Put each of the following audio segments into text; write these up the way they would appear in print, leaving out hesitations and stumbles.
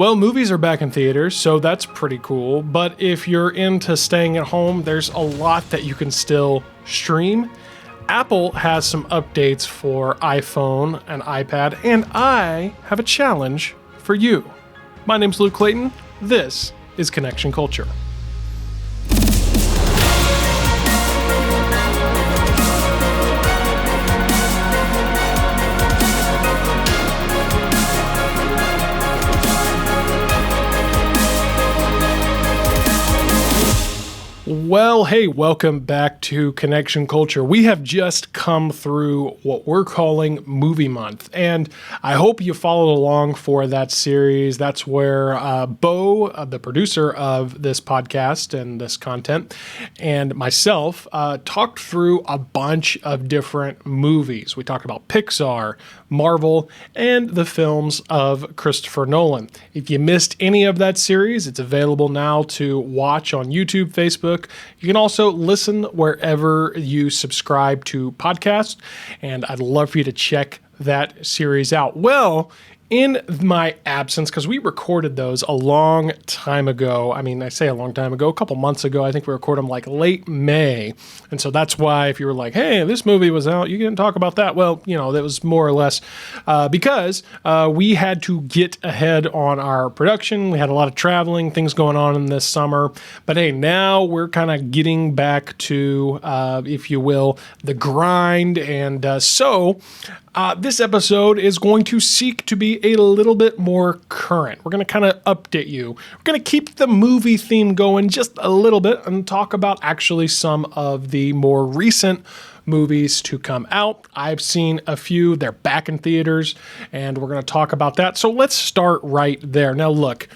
Well, movies are back in theaters, so that's pretty cool. But if you're into staying at home, there's a lot that you can still stream. Apple has some updates for iPhone and iPad, and I have a challenge for you. My name's Luke Clayton. This is Connection Culture. Well, hey, welcome back to Connection Culture. We have just come through what we're calling Movie Month, and I hope you followed along for that series. That's where Bo, the producer of this podcast and this content, and myself talked through a bunch of different movies. We talked about Pixar, Marvel, and the films of Christopher Nolan. If you missed any of that series, it's available now to watch on YouTube, Facebook. You can also listen wherever you subscribe to podcasts, and I'd love for you to check that series out. Well, in my absence, because we recorded those a long time ago. I mean, I say a long time ago, a couple months ago. I think we recorded them like late May. And so that's why if you were like, hey, this movie was out, you didn't talk about that. Well, you know, that was more or less because we had to get ahead on our production. We had a lot of traveling, things going on in this summer. But hey, now we're kind of getting back to, if you will, the grind. And so this episode is going to seek to be a little bit more current. We're going to kind of update you. We're going to keep the movie theme going just a little bit and talk about actually some of the more recent movies to come out. I've seen a few. They're back in theaters, and we're going to talk about that. So let's start right there. Now, look,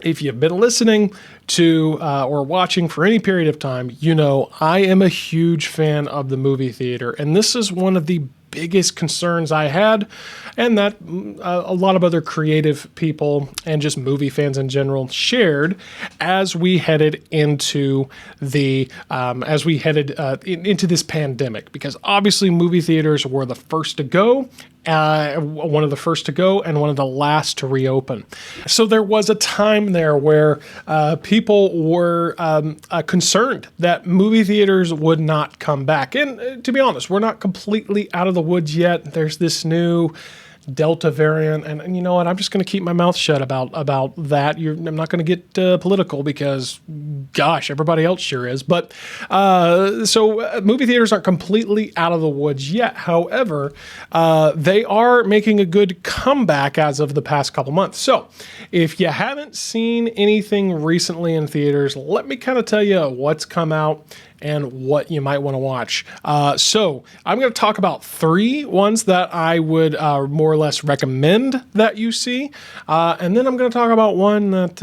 if you've been listening to or watching for any period of time, you know I am a huge fan of the movie theater, and this is one of the biggest concerns I had, and that a lot of other creative people and just movie fans in general shared as we headed into the into this pandemic, because obviously movie theaters were the first to go. One of the first to go and one of the last to reopen. So there was a time there where people were concerned that movie theaters would not come back. And to be honest, we're not completely out of the woods yet. There's this new Delta variant, and you know what? I'm just going to keep my mouth shut about that. I'm not going to get political because, gosh, everybody else sure is. But so movie theaters aren't completely out of the woods yet. However, they are making a good comeback as of the past couple months. So if you haven't seen anything recently in theaters, let me kind of tell you what's come out and what you might want to watch. So I'm going to talk about three ones that I would more or less recommend that you see. And then I'm going to talk about one that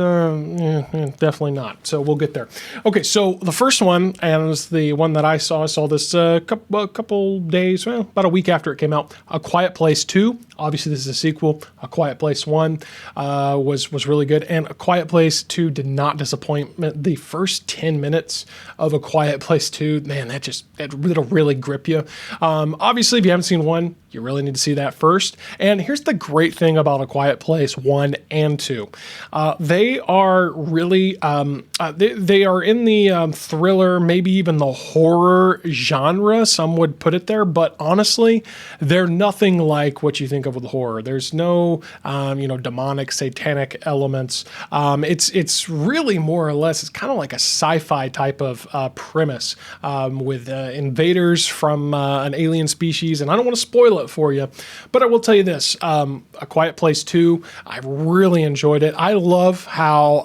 definitely not. So we'll get there. Okay, so the first one, and it's the one that I saw this a couple days, well, about a week after it came out, A Quiet Place 2. Obviously, this is a sequel. A Quiet Place 1 was really good. And A Quiet Place 2 did not disappoint. The first 10 minutes of A Quiet Place 2, man, it'll really grip you. Obviously, if you haven't seen 1, you really need to see that first. And here's the great thing about A Quiet Place 1 and 2. They are really, they are in the thriller, maybe even the horror genre, some would put it there. But honestly, they're nothing like what you think of with horror. There's no, demonic, satanic elements. It's really more or less, it's kind of like a sci-fi type of premise with invaders from an alien species. And I don't want to spoil it for you, but I will tell you this, A Quiet Place 2, I really enjoyed it. I love how,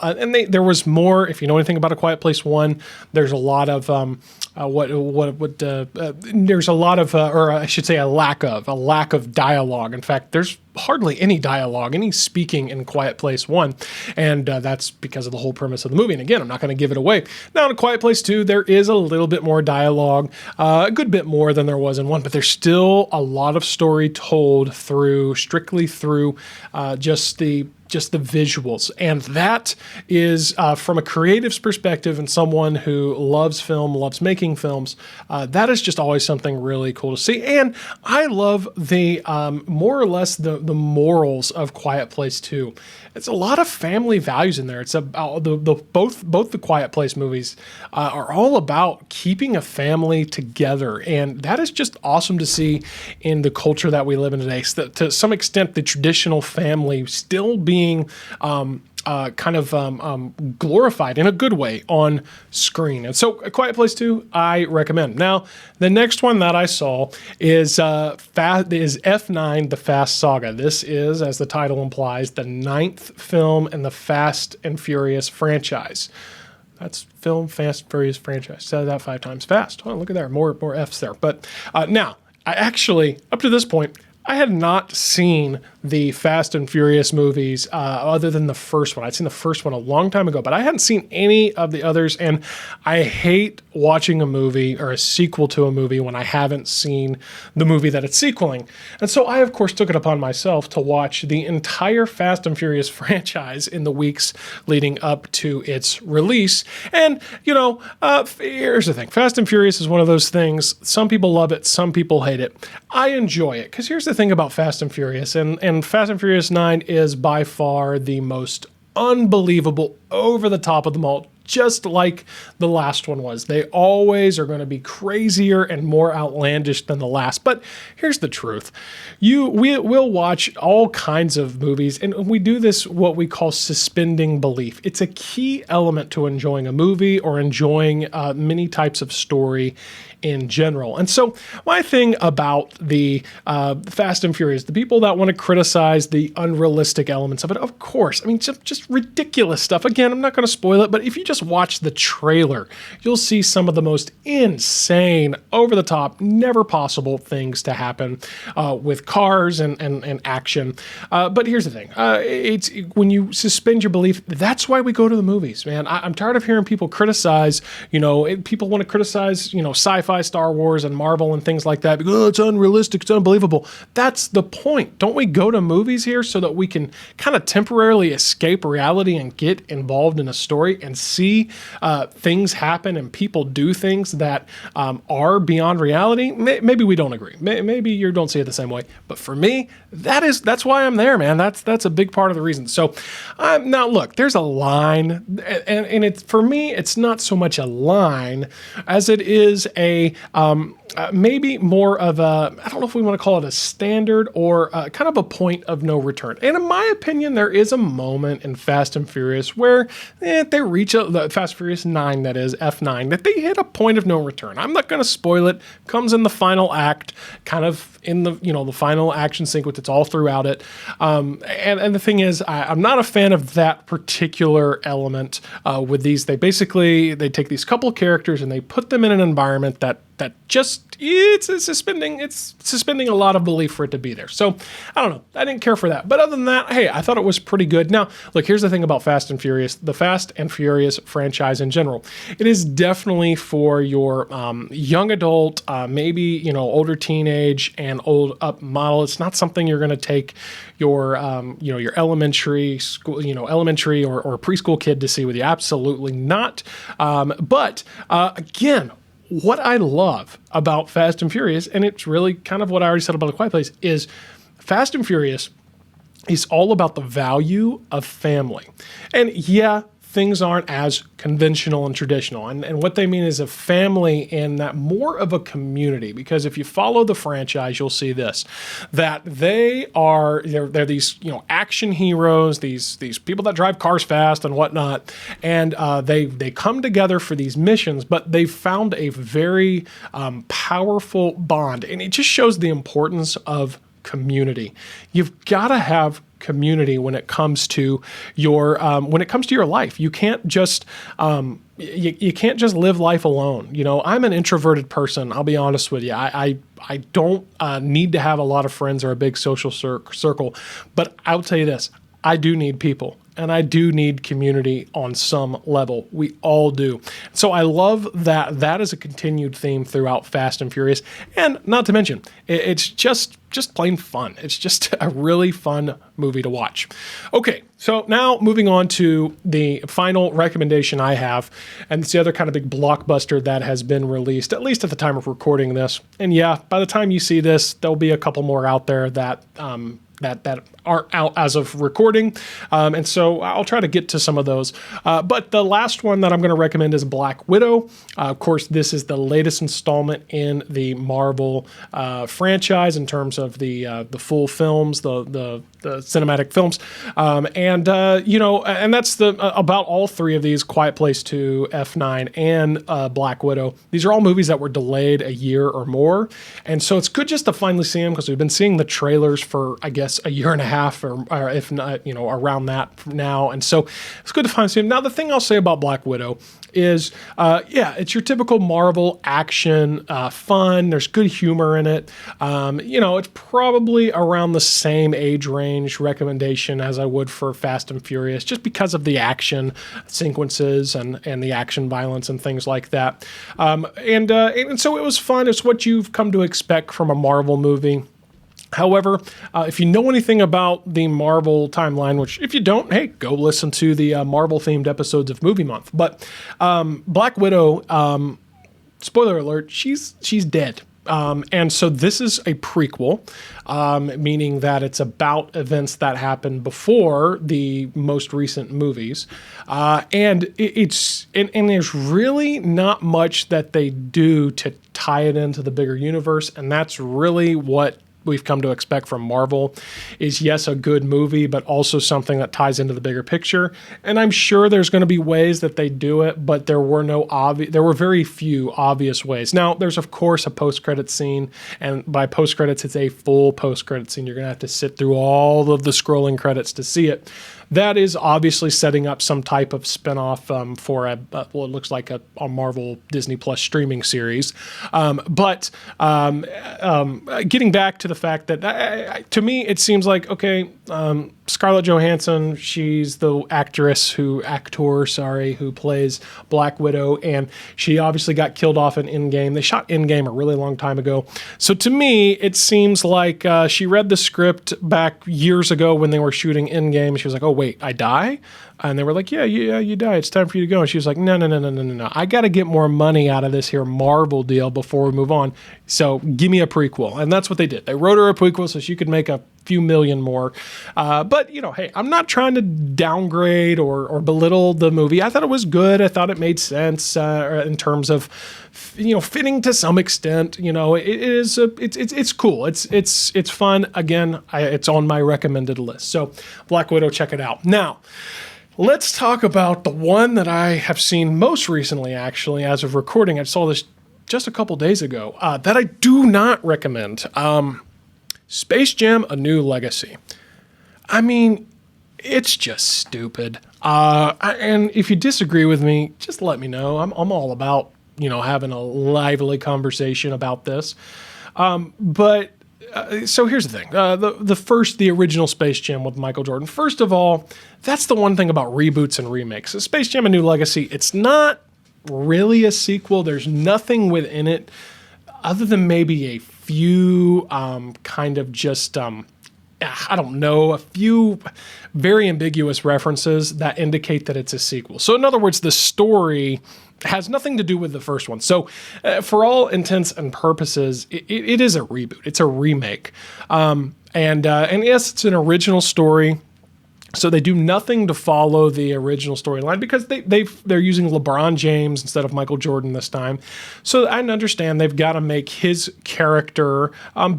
there was more, if you know anything about A Quiet Place 1, there's a lot of, there's a lot of, or I should say a lack of dialogue. In fact, there's hardly any dialogue, any speaking in Quiet Place 1, and that's because of the whole premise of the movie. And again, I'm not going to give it away. Now, in A Quiet Place 2, there is a little bit more dialogue, a good bit more than there was in 1, but there's still a lot of story told strictly through just the visuals. And that is, from a creative's perspective and someone who loves film, loves making films, that is just always something really cool to see. And I love the, more or less the the morals of Quiet Place 2. It's a lot of family values in there. It's about both the Quiet Place movies are all about keeping a family together, and that is just awesome to see in the culture that we live in today. So to some extent, the traditional family still being glorified in a good way on screen. And so A Quiet Place 2, I recommend. Now, the next one that I saw is F9, The Fast Saga. This is, as the title implies, the 9th film in the Fast and Furious franchise. That's film, Fast and Furious franchise. Said that 5 times fast. Oh, look at there. More F's there. But now, I actually, up to this point, I had not seen the Fast and Furious movies other than the first one. I'd seen the first one a long time ago, but I hadn't seen any of the others, and I hate watching a movie or a sequel to a movie when I haven't seen the movie that it's sequeling. And so I, of course, took it upon myself to watch the entire Fast and Furious franchise in the weeks leading up to its release. And, here's the thing. Fast and Furious is one of those things. Some people love it. Some people hate it. I enjoy it because here's the thing about Fast and Furious, and Fast and Furious 9 is by far the most unbelievable, over the top of them all, just like the last one was. They always are going to be crazier and more outlandish than the last. But here's the truth. We'll watch all kinds of movies, and we do this, what we call suspending belief. It's a key element to enjoying a movie or enjoying many types of story in general. And so my thing about the Fast and Furious, the people that want to criticize the unrealistic elements of it, of course, I mean, just ridiculous stuff. Again, I'm not going to spoil it, but if you just watch the trailer, you'll see some of the most insane, over the top, never possible things to happen with cars and action. But here's the thing. It's when you suspend your belief, that's why we go to the movies, man. I'm tired of hearing people criticize, people want to criticize, sci-fi, Star Wars and Marvel and things like that. Because, it's unrealistic, it's unbelievable. That's the point. Don't we go to movies here so that we can kind of temporarily escape reality and get involved in a story and see things happen and people do things that are beyond reality? Maybe we don't agree. Maybe you don't see it the same way. But for me, that's why I'm there, man. That's a big part of the reason. So now look, there's a line, and it's, for me, it's not so much a line as it is maybe more of a, I don't know if we want to call it a standard or kind of a point of no return. And in my opinion, there is a moment in Fast and Furious where they reach the Fast and Furious 9, that is F9, that they hit a point of no return. I'm not going to spoil it. Comes in the final act, kind of in the the final action sequence. It's all throughout it. And the thing is, I'm not a fan of that particular element with these. They take these couple characters and they put them in an environment that just it's suspending a lot of belief for it to be there. So I don't know. I didn't care for that. But other than that, hey, I thought it was pretty good. Now, look, here's the thing about Fast and Furious, the Fast and Furious franchise in general. It is definitely for your young adult, maybe older teenage and old up model. It's not something you're going to take your your elementary school, elementary or preschool kid to see with you. Absolutely not. But again, what I love about Fast and Furious, and it's really kind of what I already said about A Quiet Place, is Fast and Furious is all about the value of family. And yeah, things aren't as conventional and traditional. And what they mean is a family in that more of a community, because if you follow the franchise, you'll see this, that they're these, action heroes, these people that drive cars fast and whatnot. And they come together for these missions, but they've found a very powerful bond. And it just shows the importance of community. You've got to have community when it comes to your life. You can't just you can't just live life alone. I'm an introverted person. I'll be honest with you. I don't need to have a lot of friends or a big social circle, but I'll tell you this: I do need people. And I do need community on some level. We all do. So I love that is a continued theme throughout Fast and Furious. And not to mention, it's just just plain fun. It's just a really fun movie to watch. Okay, so now moving on to the final recommendation I have, and it's the other kind of big blockbuster that has been released, at least at the time of recording this. And yeah, by the time you see this, there'll be a couple more out there that that aren't out as of recording. And so I'll try to get to some of those. But the last one that I'm going to recommend is Black Widow. Of course, this is the latest installment in the Marvel franchise in terms of the full films, the cinematic films. And that's about all three of these, Quiet Place 2, F9, and Black Widow. These are all movies that were delayed a year or more. And so it's good just to finally see them because we've been seeing the trailers for, I guess, a year and a half or if not, around that now. And so it's good to finally see them. Now, the thing I'll say about Black Widow is, it's your typical Marvel action, fun. There's good humor in it. It's probably around the same age range recommendation as I would for Fast and Furious, just because of the action sequences and the action violence and things like that. And so it was fun. It's what you've come to expect from a Marvel movie. However, if you know anything about the Marvel timeline, which if you don't, hey, go listen to the Marvel-themed episodes of Movie Month. But Black Widow, spoiler alert, she's dead. And so this is a prequel, meaning that it's about events that happened before the most recent movies. And there's really not much that they do to tie it into the bigger universe. And that's really what we've come to expect from Marvel is, yes, a good movie, but also something that ties into the bigger picture. And I'm sure there's going to be ways that they do it, but there were very few obvious ways. Now, there's of course a post-credit scene, and by post-credits, it's a full post-credit scene. You're going to have to sit through all of the scrolling credits to see it. That is obviously setting up some type of spinoff for it looks like a Marvel Disney Plus streaming series. But getting back to the fact that to me, it seems like, okay, Scarlett Johansson, she's the actor who plays Black Widow, and she obviously got killed off in Endgame. They shot Endgame a really long time ago. So to me, it seems like she read the script back years ago when they were shooting Endgame. She was like, oh, wait, I die? And they were like, yeah, you die. It's time for you to go. And she was like, no. I got to get more money out of this here Marvel deal before we move on. So give me a prequel. And that's what they did. They wrote her a prequel so she could make a few million more. But, hey, I'm not trying to downgrade or belittle the movie. I thought it was good. I thought it made sense in terms of, fitting to some extent. It's cool. It's fun. Again, it's on my recommended list. So Black Widow, check it out. Now, let's talk about the one that I have seen most recently, actually, as of recording. I saw this just a couple days ago, that I do not recommend. Space Jam: A New Legacy. I mean, it's just stupid. And if you disagree with me, just let me know. I'm all about, having a lively conversation about this. So here's the thing. The original Space Jam with Michael Jordan. First of all, that's the one thing about reboots and remakes. Space Jam: A New Legacy, it's not really a sequel. There's nothing within it other than maybe a few kind of just, a few very ambiguous references that indicate that it's a sequel. So in other words, the story has nothing to do with the first one. So for all intents and purposes, it is a reboot. It's a remake. And yes, it's an original story. So they do nothing to follow the original storyline because they're using LeBron James instead of Michael Jordan this time. So I understand they've got to make his character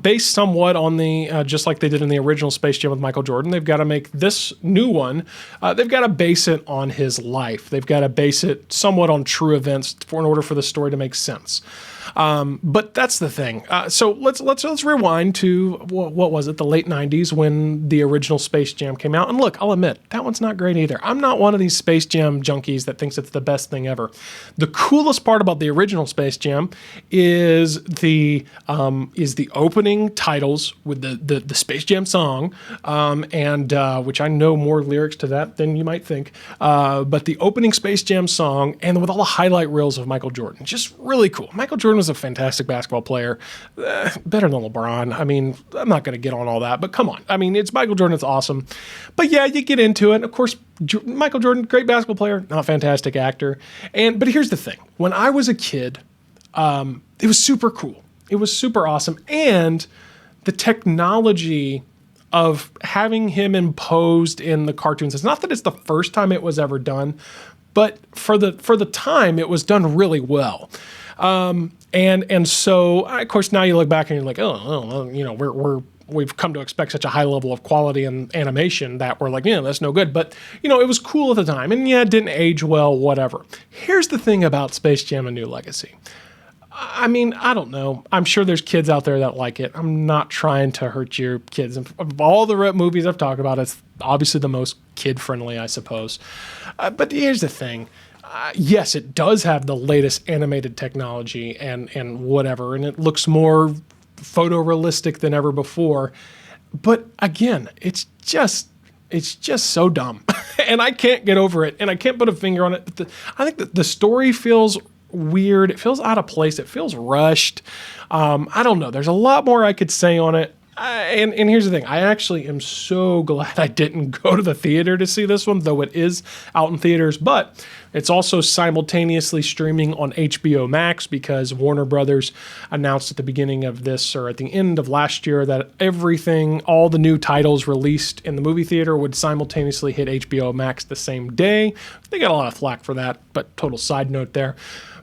based somewhat on the just like they did in the original Space Jam with Michael Jordan. They've got to make this new one. They've got to base it on his life. They've got to base it somewhat on true events in order for the story to make sense. But that's the thing. So let's rewind to what was it, the late 90s when the original Space Jam came out. And look, I'll admit, that one's not great either. I'm not one of these Space Jam junkies that thinks it's the best thing ever. The coolest part about the original Space Jam is the opening titles with the Space Jam song, and which I know more lyrics to that than you might think. But the opening Space Jam song, and with all the highlight reels of Michael Jordan, just really cool. Michael Jordan was a fantastic basketball player, better than LeBron. I mean, I'm not going to get on all that, but come on. I mean, it's Michael Jordan. It's awesome. But yeah, you get into it. Of course, Michael Jordan, great basketball player, not a fantastic actor. But here's the thing. When I was a kid, it was super cool. It was super awesome. And the technology of having him imposed in the cartoons, it's not that it's the first time it was ever done, but for the time, it was done really well. And so, of course, now you look back and you're like, oh, you know, we've come to expect such a high level of quality and animation that we're like, yeah, that's no good. But, you know, it was cool at the time. And yeah, it didn't age well, whatever. Here's the thing about Space Jam: A New Legacy. I mean, I don't know. I'm sure there's kids out there that like it. I'm not trying to hurt your kids. Of all the movies I've talked about, it's obviously the most kid-friendly, I suppose. But here's the thing. Yes, it does have the latest animated technology and whatever, and it looks more photorealistic than ever before. But again, it's just so dumb. And I can't get over it, and I can't put a finger on it. But I think that the story feels weird. It feels out of place. It feels rushed. I don't know. There's a lot more I could say on it. And here's the thing. I actually am so glad I didn't go to the theater to see this one, though it is out in theaters. But it's also simultaneously streaming on HBO Max because Warner Brothers announced at the beginning of this, or at the end of last year, that all the new titles released in the movie theater would simultaneously hit HBO Max the same day. They got a lot of flack for that, but total side note there.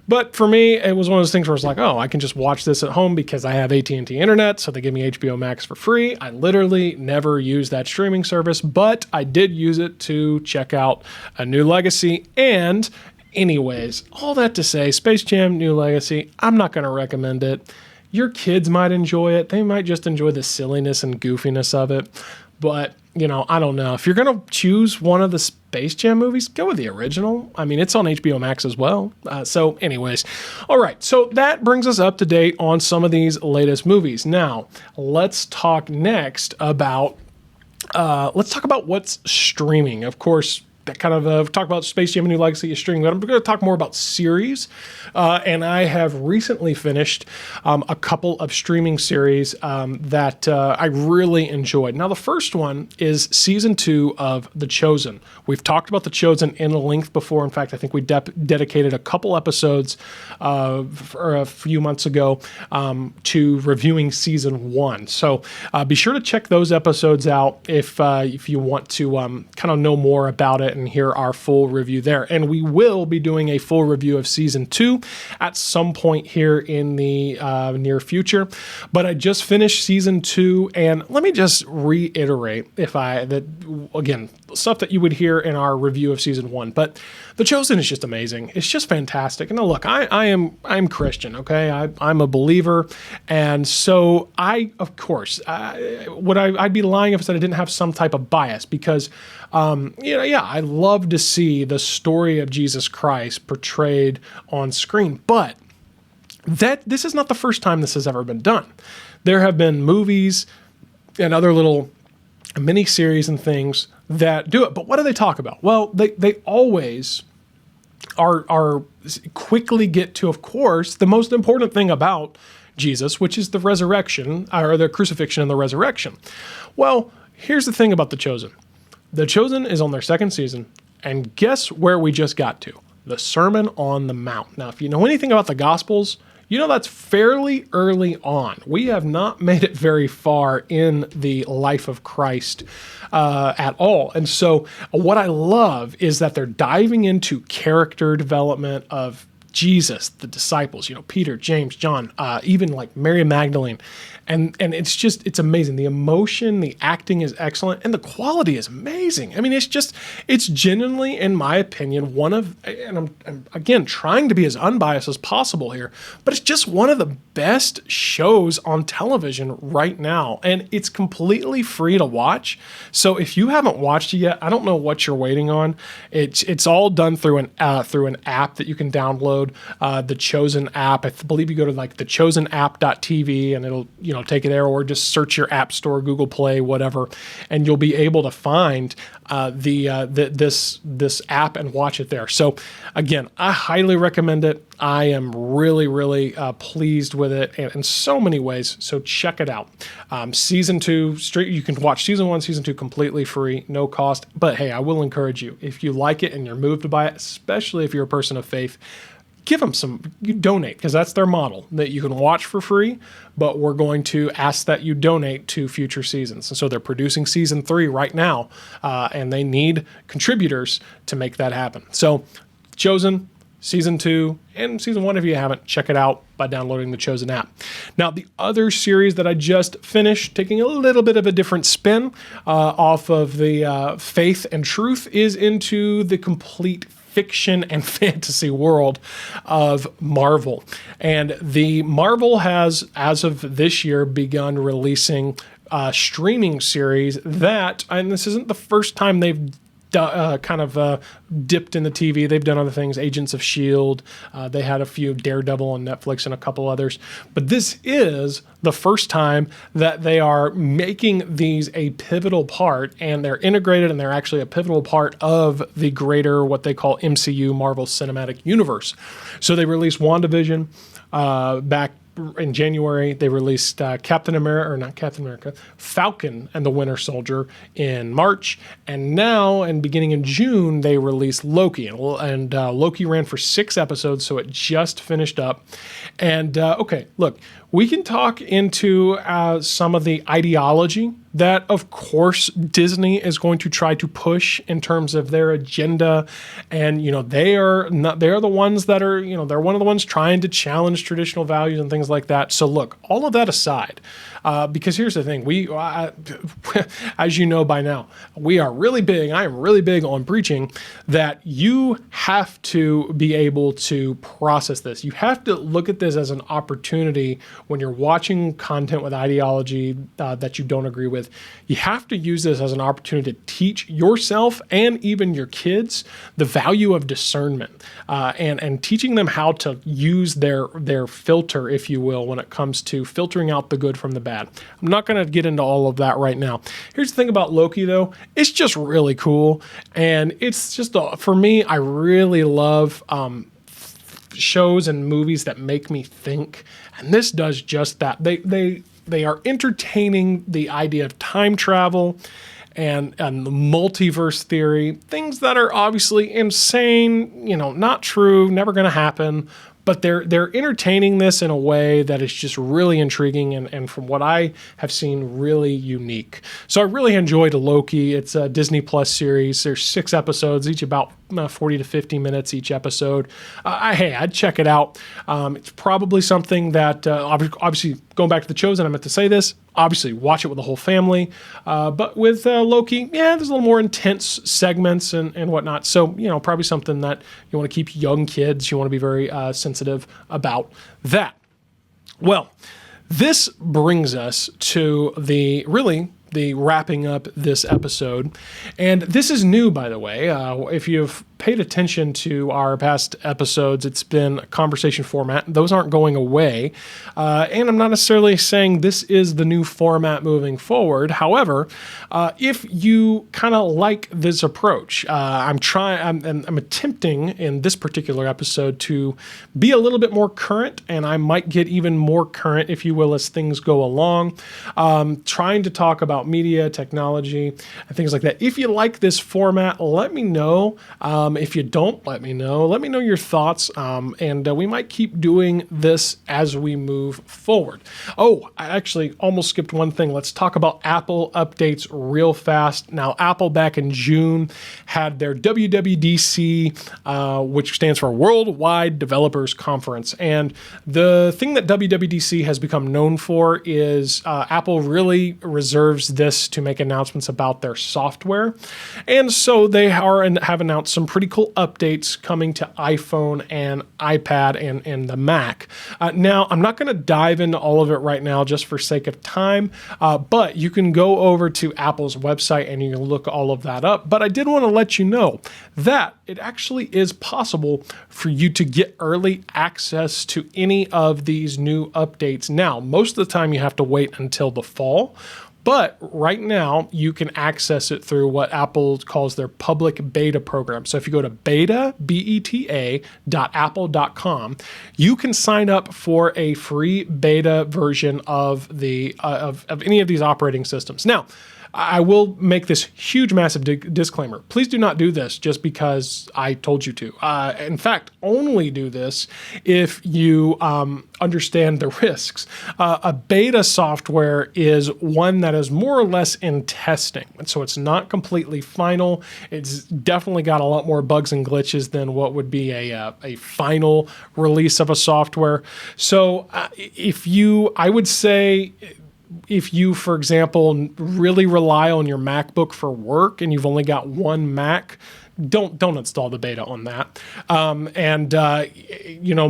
But for me, it was one of those things where it's like, oh, I can just watch this at home because I have AT&T internet, so they give me HBO Max for free. I literally never use that streaming service, but I did use it to check out A New Legacy. And anyways, all that to say, Space Jam: New Legacy, I'm not going to recommend it. Your kids might enjoy it. They might just enjoy the silliness and goofiness of it. But, you know, I don't know. If you're going to choose one of the Space Jam movies, go with the original. I mean, it's on HBO Max as well. So anyways, all right. So that brings us up to date on some of these latest movies. Now, let's talk next about, what's streaming. Of course, that kind of talk about Space Jam: A New Legacy is streaming, but I'm going to talk more about series. And I have recently finished a couple of streaming series that I really enjoyed. Now, the first one is season 2 of The Chosen. We've talked about The Chosen in length before. In fact, I think we dedicated a couple episodes for a few months ago to reviewing season 1. So be sure to check those episodes out if you want to kind of know more about it and hear our full review there. And we will be doing a full review of season 2 at some point here in the near future. But I just finished season 2, and let me just reiterate again, stuff that you would hear in our review of season 1. But The Chosen is just amazing. It's just fantastic. And now look, I'm Christian, okay? I'm a believer, and so I'd be lying if I said I didn't have some type of bias because I love to see the story of Jesus Christ portrayed on screen, but this is not the first time this has ever been done. There have been movies and other little mini series and things that do it, but what do they talk about? Well, they always are quickly get to, of course, the most important thing about Jesus, which is the resurrection, or the crucifixion and the resurrection. Well, here's the thing about The Chosen. The Chosen is on their second season, and guess where we just got to? The Sermon on the Mount. Now, if you know anything about the Gospels, you know that's fairly early on. We have not made it very far in the life of Christ at all. And so what I love is that they're diving into character development of Jesus, the disciples, Peter, James, John, even like Mary Magdalene. And it's amazing. The emotion, the acting is excellent, and the quality is amazing. I mean, it's genuinely, in my opinion, and I'm again trying to be as unbiased as possible here, but it's just one of the best shows on television right now. And it's completely free to watch. So if you haven't watched it yet, I don't know what you're waiting on. It's all done through an app that you can download, the Chosen app. I believe you go to like thechosenapp.tv and it'll, take you there, or just search your app store, Google Play, whatever, and you'll be able to find this app and watch it there. So again, I highly recommend it. I am really, really pleased with it in so many ways. So check it out. Season 2, you can watch season 1, season 2 completely free, no cost. But hey, I will encourage you, if you like it and you're moved by it, especially if you're a person of faith, give them you donate, because that's their model, that you can watch for free, but we're going to ask that you donate to future seasons. And so they're producing season 3 right now, and they need contributors to make that happen. So Chosen, season 2, and season 1, if you haven't, check it out by downloading the Chosen app. Now, the other series that I just finished, taking a little bit of a different spin off of the faith and truth, is into the complete fiction and fantasy world of Marvel. And the Marvel has, as of this year, begun releasing a streaming series that, and this isn't the first time they've dipped in the TV. They've done other things, Agents of S.H.I.E.L.D. They had a few, Daredevil on Netflix and a couple others. But this is the first time that they are making these a pivotal part, and they're integrated, and they're actually a pivotal part of the greater, what they call MCU, Marvel Cinematic Universe. So they released WandaVision back in January. They released Falcon and the Winter Soldier in March, and now, and beginning in June, they released Loki, and Loki ran for 6 episodes, so it just finished up. And okay, look, we can talk into some of the ideology that, of course, Disney is going to try to push in terms of their agenda. And, they are the ones that are, they're one of the ones trying to challenge traditional values and things like that. So look, all of that aside, because here's the thing, as you know by now, I am really big on preaching that you have to be able to process this. You have to look at this as an opportunity when you're watching content with ideology that you don't agree with. You have to use this as an opportunity to teach yourself and even your kids the value of discernment, and teaching them how to use their filter, if you will, when it comes to filtering out the good from the bad. I'm not going to get into all of that right now. Here's the thing about Loki, though. It's just really cool, and it's just, for me, I really love shows and movies that make me think, and this does just that. They are entertaining the idea of time travel and the multiverse theory, things that are obviously insane, not true, never going to happen, but they're entertaining this in a way that is just really intriguing and from what I have seen, really unique. So I really enjoyed Loki. It's a Disney Plus series. There's 6 episodes, each about 40 to 50 minutes each episode. I'd check it out. It's probably something that, obviously, going back to The Chosen, I meant to say this, obviously watch it with the whole family. But with Loki, there's a little more intense segments and whatnot. So, probably something that you want to keep young kids. You want to be very sensitive about that. Well, this brings us to the wrapping up this episode. And this is new, by the way. If you've paid attention to our past episodes, it's been a conversation format. Those aren't going away. And I'm not necessarily saying this is the new format moving forward. However, if you kind of like this approach, I'm attempting in this particular episode to be a little bit more current, and I might get even more current, if you will, as things go along. Trying to talk about media, technology, and things like that. If you like this format, let me know. If you don't, let me know. Let me know your thoughts, and we might keep doing this as we move forward. Oh, I actually almost skipped one thing. Let's talk about Apple updates real fast. Now, Apple back in June had their WWDC, which stands for Worldwide Developers Conference. And the thing that WWDC has become known for is Apple really reserves this to make announcements about their software. And so they have announced some pretty cool updates coming to iPhone and iPad and the Mac. Now, I'm not going to dive into all of it right now just for sake of time, but you can go over to Apple's website and you can look all of that up. But I did want to let you know that it actually is possible for you to get early access to any of these new updates now. Most of the time you have to wait until the fall, but right now you can access it through what Apple calls their public beta program. So if you go to beta.apple.com, you can sign up for a free beta version of the of any of these operating systems. Now, I will make this huge, massive disclaimer. Please do not do this just because I told you to. In fact, only do this if you understand the risks. A beta software is one that is more or less in testing. And so it's not completely final. It's definitely got a lot more bugs and glitches than what would be a final release of a software. So I would say, if you, for example, really rely on your MacBook for work and you've only got one Mac, don't install the beta on that.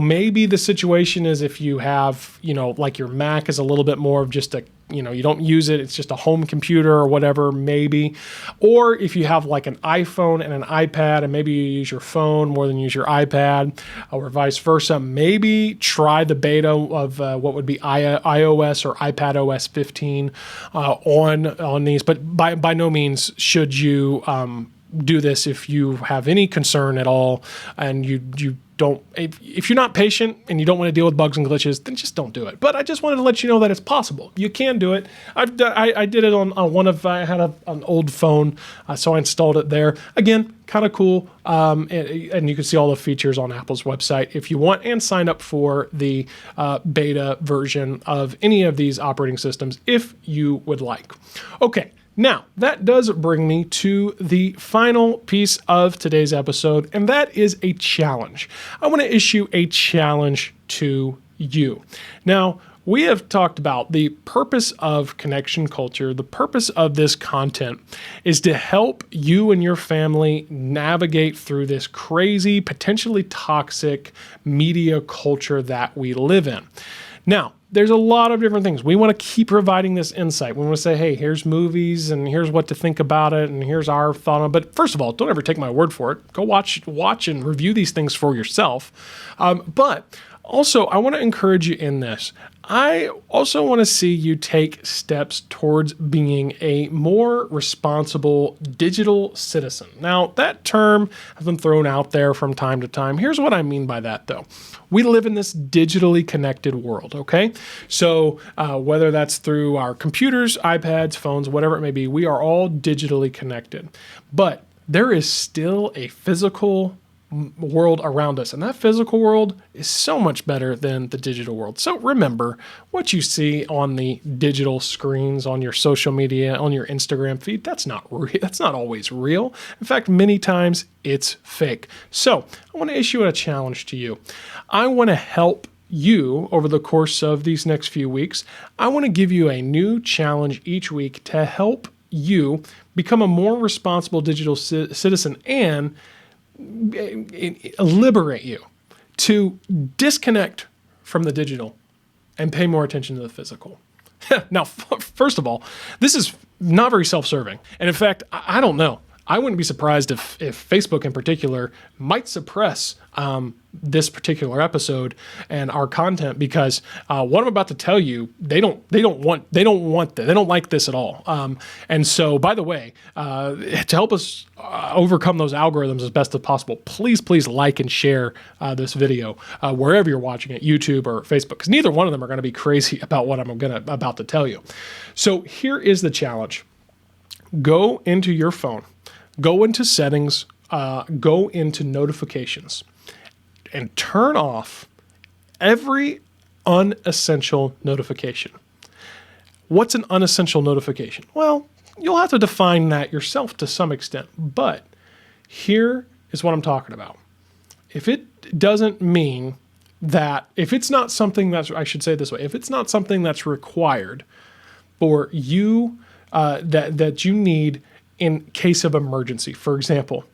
Maybe the situation is if you have, like your Mac is a little bit more of just you don't use it, it's just a home computer or whatever, maybe. Or if you have like an iPhone and an iPad and maybe you use your phone more than you use your iPad or vice versa, maybe try the beta of what would be iOS or iPad OS 15 on these. But by no means should you do this if you have any concern at all and you don't, if you're not patient and you don't want to deal with bugs and glitches, then just don't do it. But I just wanted to let you know that it's possible. You can do it. I did it on one of, I had an old phone, so I installed it there. Again, kind of cool. And you can see all the features on Apple's website if you want, and sign up for the beta version of any of these operating systems if you would like. Okay. Now, that does bring me to the final piece of today's episode, and that is a challenge. I want to issue a challenge to you. Now, we have talked about the purpose of Connection Culture. The purpose of this content is to help you and your family navigate through this crazy, potentially toxic media culture that we live in. Now, there's a lot of different things. We want to keep providing this insight. We want to say, hey, here's movies and here's what to think about it and here's our thought on it. But first of all, don't ever take my word for it. Go watch and review these things for yourself. But also, I want to encourage you in this. I also want to see you take steps towards being a more responsible digital citizen. Now, that term has been thrown out there from time to time. Here's what I mean by that, though. We live in this digitally connected world, okay? So whether that's through our computers, iPads, phones, whatever it may be, we are all digitally connected. But there is still a physical world around us, and that physical world is so much better than the digital world. So remember, what you see on the digital screens, on your social media, on your Instagram feed, that's not always real. In fact, many times it's fake. So I want to issue a challenge to you. I want to help you over the course of these next few weeks. I want to give you a new challenge each week to help you become a more responsible digital citizen and liberate you to disconnect from the digital and pay more attention to the physical. Now, first of all, this is not very self-serving. And in fact, I don't know. I wouldn't be surprised if Facebook in particular might suppress this particular episode and our content, because what I'm about to tell you, they don't like this at all. And so, by the way, to help us overcome those algorithms as best as possible, please like and share this video wherever you're watching it, YouTube or Facebook, because neither one of them are going to be crazy about what I'm about to tell you. So here is the challenge. Go into your phone. Go into settings go into notifications and turn off every unessential notification. What's an unessential notification? Well, you'll have to define that yourself to some extent, but here is what I'm talking about. If it doesn't mean that, if it's not something that's, I should say it this way, if it's not something that's required for you, that you need in case of emergency, for example,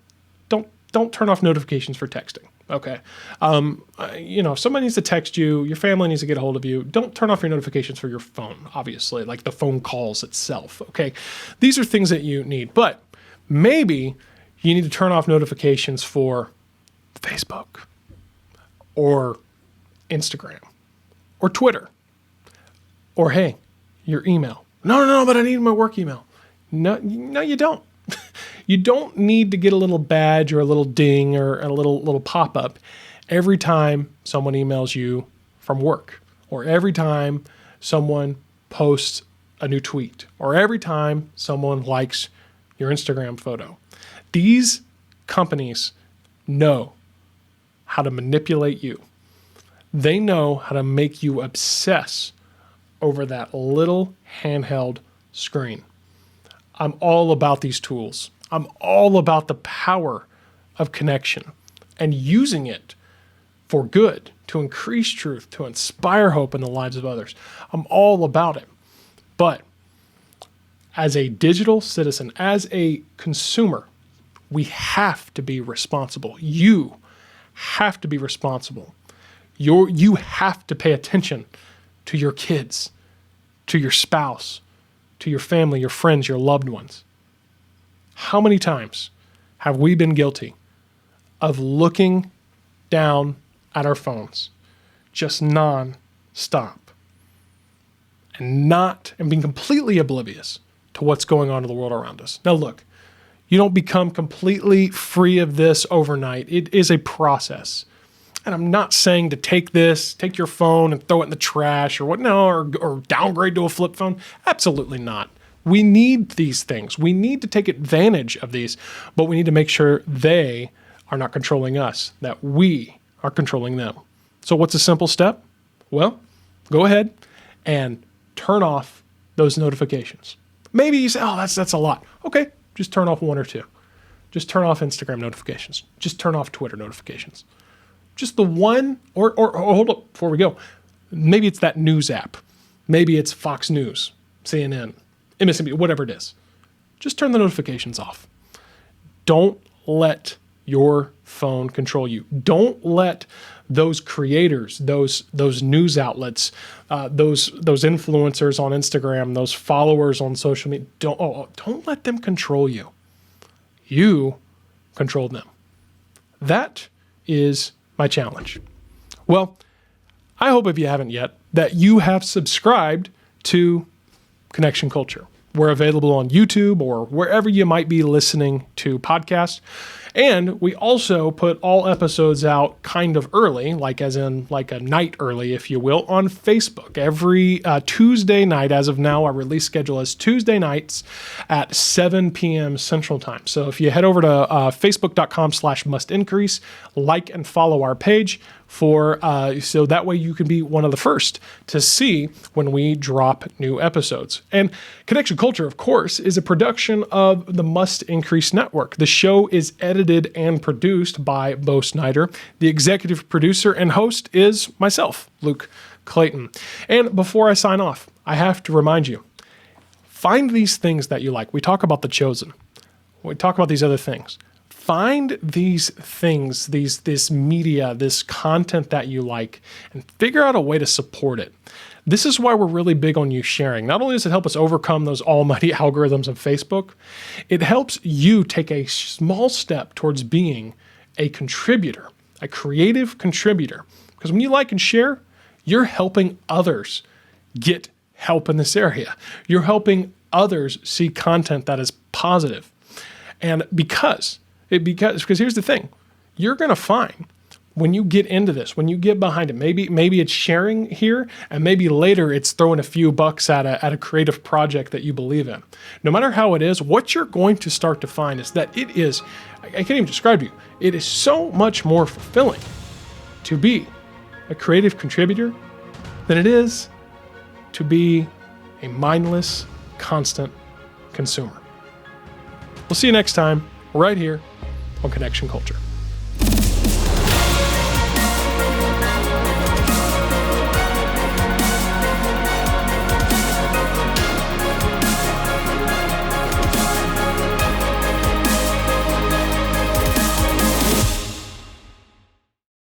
don't turn off notifications for texting. Okay. If somebody needs to text you, your family needs to get a hold of you, don't turn off your notifications for your phone, obviously, like the phone calls itself. Okay. These are things that you need, but maybe you need to turn off notifications for Facebook or Instagram or Twitter or, hey, your email. No, but I need my work email. No, you don't. You don't need to get a little badge or a little ding or a little pop-up every time someone emails you from work, or every time someone posts a new tweet, or every time someone likes your Instagram photo. These companies know how to manipulate you. They know how to make you obsess over that little handheld screen. I'm all about these tools. I'm all about the power of connection and using it for good, to increase truth, to inspire hope in the lives of others. I'm all about it. But as a digital citizen, as a consumer, we have to be responsible. You have to be responsible. You have to pay attention to your kids, to your spouse, to your family, your friends, your loved ones. How many times have we been guilty of looking down at our phones just non-stop and being completely oblivious to what's going on in the world around us? Now look, you don't become completely free of this overnight. It is a process. And I'm not saying to take your phone and throw it in the trash or or downgrade to a flip phone. Absolutely not. We need these things. We need to take advantage of these, but we need to make sure they are not controlling us, that we are controlling them. So what's a simple step? Well, go ahead and turn off those notifications. Maybe you say, oh, that's a lot. Okay, just turn off one or two. Just turn off Instagram notifications. Just turn off Twitter notifications. Just the one, or hold up before we go. Maybe it's that news app. Maybe it's Fox News, CNN, MSNBC, whatever it is. Just turn the notifications off. Don't let your phone control you. Don't let those creators, those news outlets, those influencers on Instagram, those followers on social media, don't let them control you. You control them. That is my challenge. Well, I hope if you haven't yet, that you have subscribed to Connection Culture. We're available on YouTube or wherever you might be listening to podcasts. And we also put all episodes out kind of early, like as in like a night early, if you will, on Facebook. Every Tuesday night, as of now, our release schedule is Tuesday nights at 7 p.m. Central Time. So if you head over to facebook.com/mustincrease, like and follow our page so that way you can be one of the first to see when we drop new episodes. And Connection Culture, of course, is a production of the Must Increase Network. The show is edited and produced by Bo Snyder. The executive producer and host is myself, Luke Clayton. And before I sign off, I have to remind you, find these things that you like. We talk about The Chosen. We talk about these other things. Find these things, this media, this content that you like, and figure out a way to support it. This is why we're really big on you sharing. Not only does it help us overcome those almighty algorithms of Facebook, it helps you take a small step towards being a contributor, a creative contributor. Because when you like and share, you're helping others get help in this area. You're helping others see content that is positive. And because here's the thing, you're going to find when you get into this, when you get behind it, maybe it's sharing here, and maybe later it's throwing a few bucks at a creative project that you believe in. No matter how it is, what you're going to start to find is that it is, I can't even describe to you, it is so much more fulfilling to be a creative contributor than it is to be a mindless, constant consumer. We'll see you next time, right here on Connection Culture.